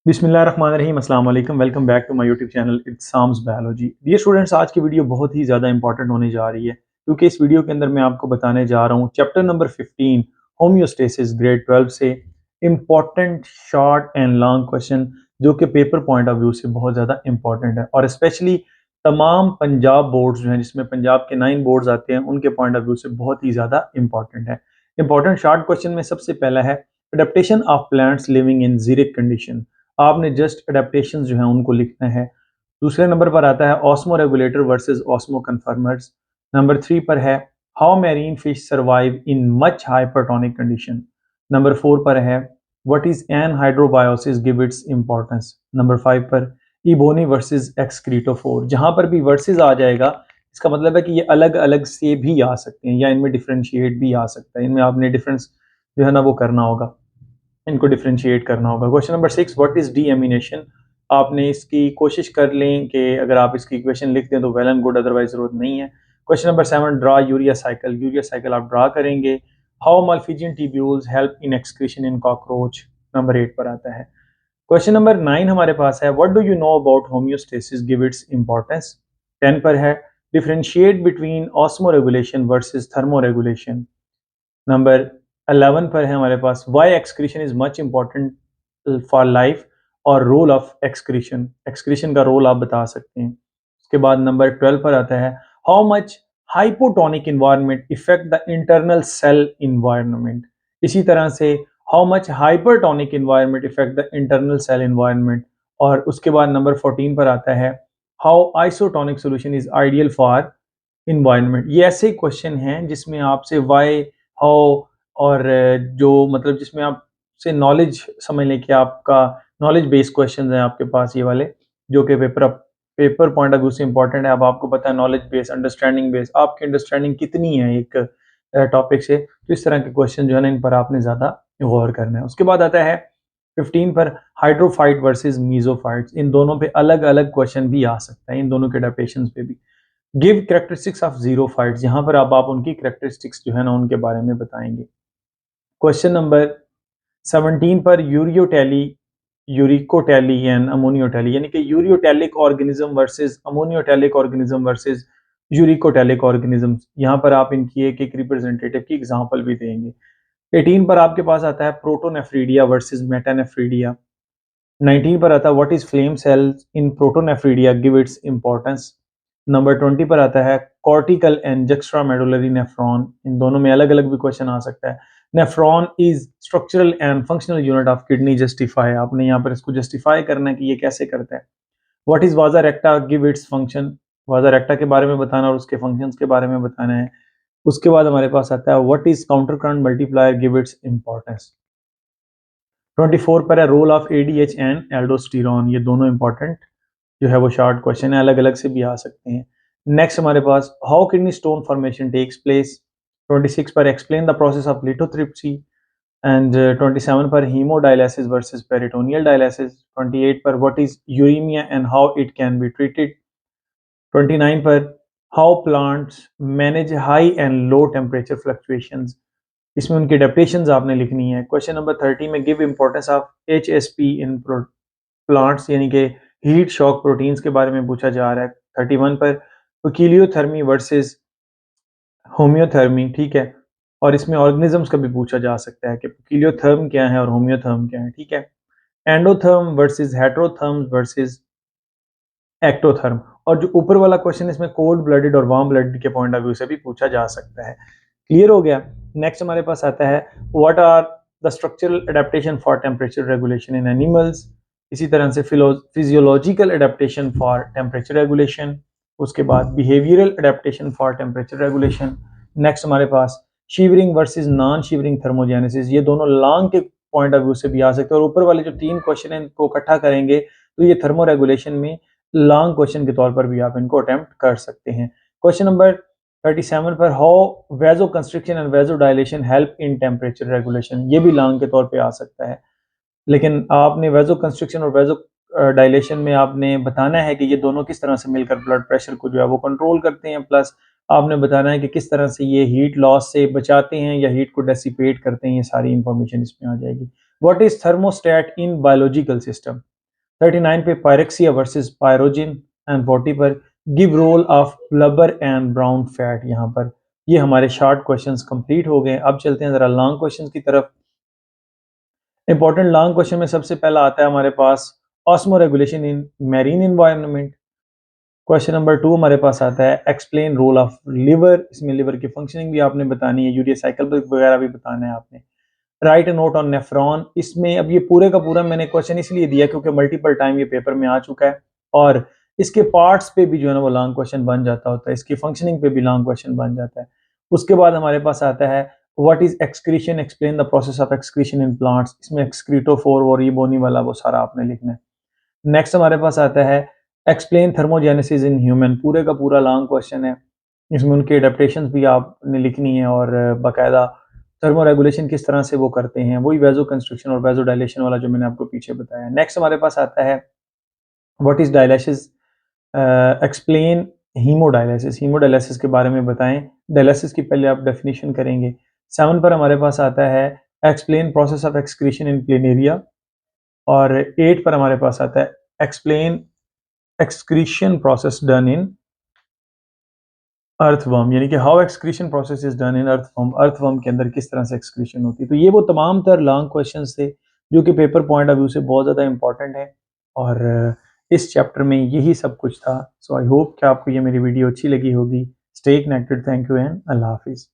बिस्मिल्लाहिर्रहमानिर्रहीम अस्सलाम वालेकुम welcome back to my YouTube channel it's Sam's biology. Dear students, आज की वीडियो बहुत ही ज़्यादा इंपॉर्टेंट होने जा रही है क्योंकि इस वीडियो के अंदर मैं आपको बताने जा रहा हूँ चैप्टर नंबर 15 होम्योस्टेसिस ग्रेड 12 से important short and long question जो कि पेपर पॉइंट ऑफ व्यू से बहुत ज़्यादा इंपॉर्टेंट है और स्पेशली तमाम पंजाब बोर्ड्स जो हैं जिसमें पंजाब के 9 बोर्ड्स आते हैं उनके पॉइंट ऑफ व्यू से बहुत ही ज़्यादा इंपॉर्टेंट है। इंपॉर्टेंट शॉर्ट क्वेश्चन में सबसे पहला है adaptation of plants living in xeric condition. आपने जस्ट अडेप्टेशन जो है उनको लिखना है। दूसरे नंबर पर आता है osmoregulator versus osmoconformers. Number 3 पर है how marine fish survive in much hypertonic condition. Number 4 पर है what is anhydrobiosis give its importance. Number 5 पर इबोनी वर्सेस एक्सक्रीटोफोर। जहां पर भी वर्सेस आ जाएगा इसका मतलब है कि ये अलग अलग से भी आ सकते हैं या इनमें डिफरेंशिएट भी आ सकता है। इनमें आपने डिफरेंस जो है ना वो करना होगा, इनको डिफ्रेंशिएट करना होगा। Question number 6 what is deamination. आपने इसकी कोशिश कर लें कि अगर आप इसकी इक्वेशन लिख दें तो वेल एंड गुड, अदरवाइज जरूरत नहीं है। Question number 7 draw urea cycle. Urea cycle आप ड्रा करेंगे। How Malpighian tubules help in excretion in cockroach. Number 8 पर आता है। क्वेश्चन नंबर 9 हमारे पास है what do you know about homeostasis give its importance. 10 पर है differentiate between osmoregulation versus thermoregulation. Number 11 पर है हमारे पास why excretion is much important for life और रोल ऑफ एक्सक्रीशन। एक्सक्रीशन का रोल आप बता सकते हैं। उसके बाद नंबर 12 पर आता है how much hypotonic environment effect the internal cell environment. इसी तरह से how much hypertonic environment effect the internal cell environment. और उसके बाद नंबर 14 पर आता है how isotonic solution is ideal for environment. ये ऐसे क्वेश्चन हैं जिसमें आपसे वाई हाउ और जो मतलब जिसमें आपसे नॉलेज समझ लें कि आपका नॉलेज बेस्ड क्वेश्चन हैं आपके पास ये वाले, जो कि पेपर पॉइंट ऑफ व्यू से इंपॉर्टेंट है। अब आपको पता है नॉलेज बेस अंडरस्टैंडिंग बेस आपकी अंडरस्टैंडिंग कितनी है एक टॉपिक से, तो इस तरह के क्वेश्चन जो है ना इन पर आपने ज़्यादा गौर करना है। उसके बाद आता है 15 पर हाइड्रोफाइट वर्सेस मीजोफाइट्स। इन दोनों पे अलग अलग क्वेश्चन भी आ सकता है, इन दोनों के अडेप्टेशन पे भी। गिव कैरेक्टरिस्टिक्स ऑफ जीरोफाइट्स, यहाँ पर अब आप उनकी कैरेक्टरिस्टिक्स जो है ना उनके बारे में बताएंगे। क्वेश्चन नंबर 17 पर यूरियोटेली यूरिकोटेली एंड अमोनियोटेली, यानी कि ureotelic organism versus ammonotelic organism versus uricotelic organism. यहाँ पर आप इनकी एक एक रिप्रेजेंटेटिव की एग्जांपल भी देंगे। 18 पर आपके पास आता है प्रोटोनेफ्रीडिया वर्सेस मेटानेफ्रीडिया। 19 पर आता है what is flame cells in protonephridia give its importance. Number 20 पर आता है कॉर्टिकल एंड जक्स्ट्रामेडुलरी नेफ्रॉन। इन दोनों में अलग अलग भी क्वेश्चन आ सकता है। Nephron is structural and functional unit of kidney. Justify, आपने यहाँ पर इसको जस्टिफाई करना है कि ये कैसे करता है। व्हाट इज वाजा रेक्टा गिव इट्स फंक्शन। वाजा रेक्टा के बारे में बताना और उसके फंक्शंस के बारे में बताना है। उसके बाद हमारे पास आता है what is counter current multiplier give its importance. 24 पर है role of ADH and aldosterone. ये दोनों इंपॉर्टेंट जो है वो शॉर्ट क्वेश्चन है, अलग अलग से भी आ सकते हैं। नेक्स्ट हमारे पास how kidney stone formation takes place. 26 पर explain the process of lithotripsy and 27 पर हीमोडायलिसिस वर्सेस पेरिटोनियल डायलिसिस। 28 पर what is uraemia and how it can be treated. 29 पर how plants manage high and low temperature fluctuations. इसमें उनकी adaptations आपने लिखनी है। Question number 30 में give importance of HSP in plants, यानी कि हीट शॉक प्रोटीन्स के बारे में पूछा जा रहा है। 31 पर पीलियोथर्मी वर्सेस होम्योथर्मी, ठीक है। और इसमें ऑर्गेनिजम्स का भी पूछा जा सकता है कि पीलियोथर्म क्या है और होम्योथर्म क्या है, ठीक है। Endotherm versus heterotherm versus ectotherm. और जो ऊपर वाला क्वेश्चन इसमें कोल्ड ब्लडेड और वार्म ब्लडेड के पॉइंट ऑफ व्यू से भी पूछा जा सकता है। क्लियर हो गया। नेक्स्ट हमारे पास आता है what are the structural adaptation for temperature regulation in animals. इसी तरह से physiological adaptation for temperature regulation. उसके बाद behavioural adaptation for temperature regulation. Next हमारे पास shivering versus non shivering thermogenesis. ये दोनों लॉन्ग के पॉइंट ऑफ व्यू से भी आ सकते हैं और ऊपर वाले जो 3 क्वेश्चन हैं इनको इकट्ठा करेंगे तो ये थर्मो रेगुलेशन में लॉन्ग क्वेश्चन के तौर पर भी आप इनको अटेम्प्ट कर सकते हैं। क्वेश्चन नंबर 37 पर how vasoconstriction and vasodilation help in temperature regulation. ये भी लॉन्ग के तौर पे आ सकता है, लेकिन आपने वेजो कंस्ट्रिक्शन और वेजो डायलेशन में आपने बताना है कि ये दोनों किस तरह से मिलकर ब्लड प्रेशर को जो है वो कंट्रोल करते हैं, प्लस आपने बताना है कि किस तरह से ये हीट लॉस से बचाते हैं या हीट को डेसिपेट करते हैं। ये सारी इंफॉर्मेशन इसमें आ जाएगी। What is thermostat in biological system. 39 पे पायरेक्सिया वर्सेस पायरोजिन एंड 40 पर give role of blubber and brown fat. यहाँ पर ये हमारे शॉर्ट क्वेश्चंस कंप्लीट हो गए। अब चलते हैं ज़रा लॉन्ग क्वेश्चंस की तरफ। इंपॉर्टेंट लॉन्ग क्वेश्चन में सबसे पहला आता है हमारे पास osmoregulation in marine environment. Question number 2 हमारे पास आता है एक्सप्लेन रोल ऑफ लिवर। इसमें लिवर की फंक्शनिंग भी आपने बतानी है, यूरिया साइकिल वगैरह भी बताना है आपने। Right a note on nephron. इसमें अब ये पूरे का पूरा मैंने क्वेश्चन इसलिए दिया क्योंकि मल्टीपल टाइम ये पेपर में आ चुका है और इसके पार्ट्स पे भी जो है ना वो लॉन्ग क्वेश्चन बन जाता होता है, इसकी फंक्शनिंग पे भी लॉन्ग क्वेश्चन बन जाता है। उसके बाद हमारे पास आता है what is excretion, explain the process of excretion in plants. इसमें एक्सक्रीटोफोर और ये बोनी वाला वो सारा आपने लिखना है। नेक्स्ट हमारे पास आता है एक्सप्लेन थर्मोजेनेसिस इन ह्यूमन। पूरे का पूरा लॉन्ग क्वेश्चन है, इसमें उनके एडेप्टेशंस भी आपने लिखनी है और बाकायदा थर्मो रेगुलेशन किस तरह से वो करते हैं, वही वेजो कंस्ट्रक्शन और वेजो डायलेशन वाला जो मैंने आपको पीछे बताया। नेक्स्ट हमारे पास आता है what is dialysis, explain haemodialysis. Haemodialysis के बारे में बताएं, डायलिसिस की पहले आप डेफिनेशन करेंगे। 7 पर हमारे पास आता है explain process of excretion in planaria और 8 पर हमारे पास आता है explain excretion process done in earthworm, यानी कि how excretion process is done in earthworm. Earthworm के अंदर किस तरह से एक्सक्रीशन होती है। तो ये वो तमाम तर लॉन्ग क्वेश्चंस थे जो कि पेपर पॉइंट ऑफ व्यू से बहुत ज़्यादा इंपॉर्टेंट है और इस चैप्टर में यही सब कुछ था। सो आई होप कि आपको ये मेरी वीडियो अच्छी लगी होगी। Stay connected. Thank you and अल्लाह हाफिज़।